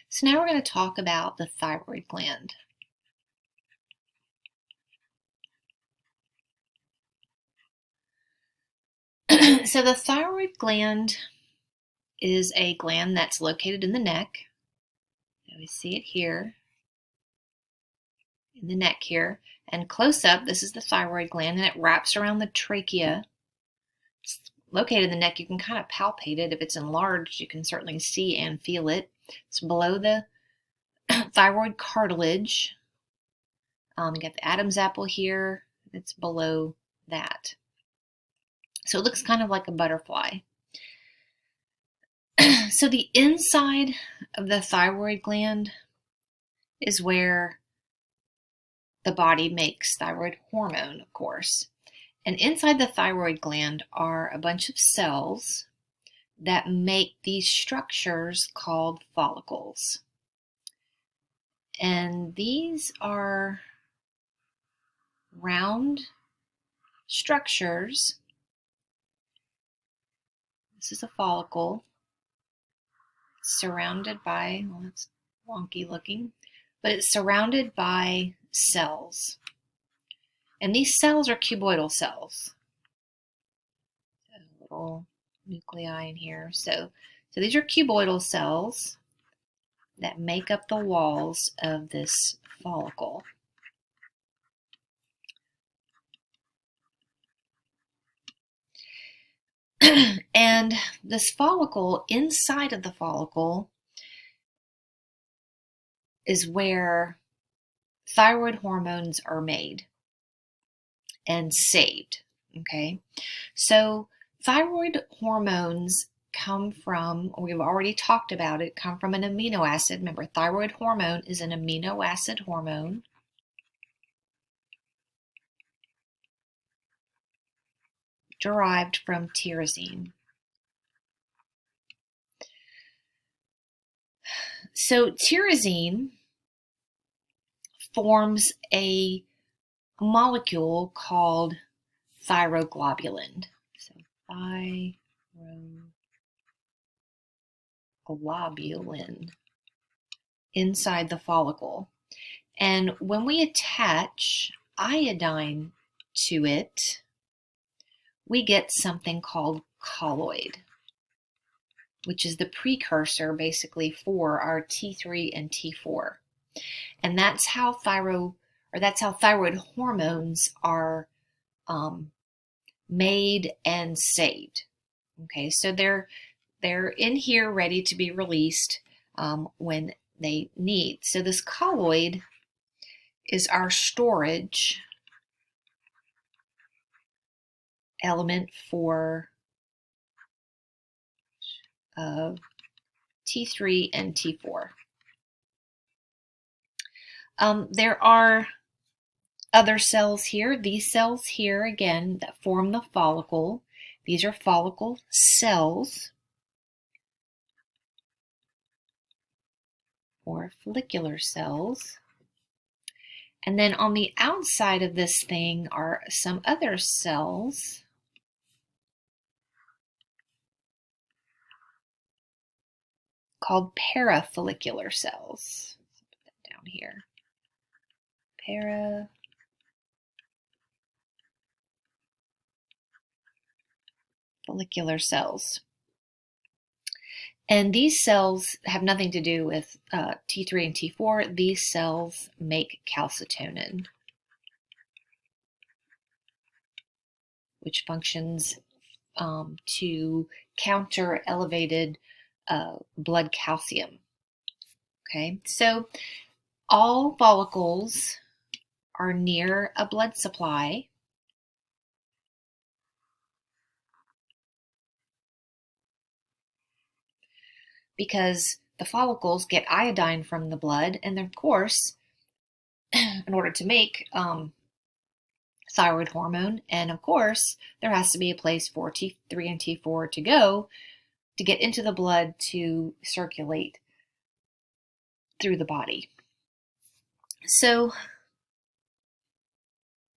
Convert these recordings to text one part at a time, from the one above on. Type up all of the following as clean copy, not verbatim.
So now we're going to talk about the thyroid gland. So the thyroid gland is a gland that's located in the neck. We see it here, in the neck here. And close up, this is the thyroid gland, and it wraps around the trachea. It's located in the neck. You can kind of palpate it. If it's enlarged, you can certainly see and feel it. It's below the thyroid cartilage. You got the Adam's apple here. It's below that. So it looks kind of like a butterfly. So the inside of the thyroid gland is where the body makes thyroid hormone, of course. And inside the thyroid gland are a bunch of cells that make these structures called follicles. And these are round structures. This is a follicle. It's surrounded by, well, it's wonky looking, but it's surrounded by cells. And these cells are cuboidal cells. A little nuclei in here. So these are cuboidal cells that make up the walls of this follicle. And this follicle, inside of the follicle, is where thyroid hormones are made and saved. Okay, so thyroid hormones come from, we've already talked about it, come from an amino acid. Remember, thyroid hormone is an amino acid hormone. Derived from tyrosine. So tyrosine forms a molecule called thyroglobulin. So thyroglobulin inside the follicle. And when we attach iodine to it, we get something called colloid, which is the precursor basically for our T3 and T4. And that's how thyroid hormones are made and saved. Okay, so they're in here ready to be released when they need. So this colloid is our storage element for T3 and T4. There are other cells here. These cells here, again, that form the follicle. These are follicle cells, or follicular cells. And then on the outside of this thing are some other cells called parafollicular cells. Let's put that down here. Parafollicular cells. And these cells have nothing to do with T3 and T4. These cells make calcitonin, which functions to counter elevated blood calcium. Okay, so all follicles are near a blood supply. Because the follicles get iodine from the blood, and of course, in order to make thyroid hormone, and of course, there has to be a place for T3 and T4 to go to get into the blood to circulate through the body. So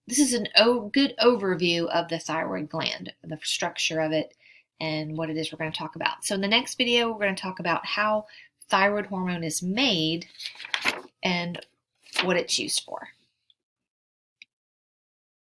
this is a good overview of the thyroid gland, the structure of it, and what it is we're going to talk about. So in the next video, we're going to talk about how thyroid hormone is made and what it's used for.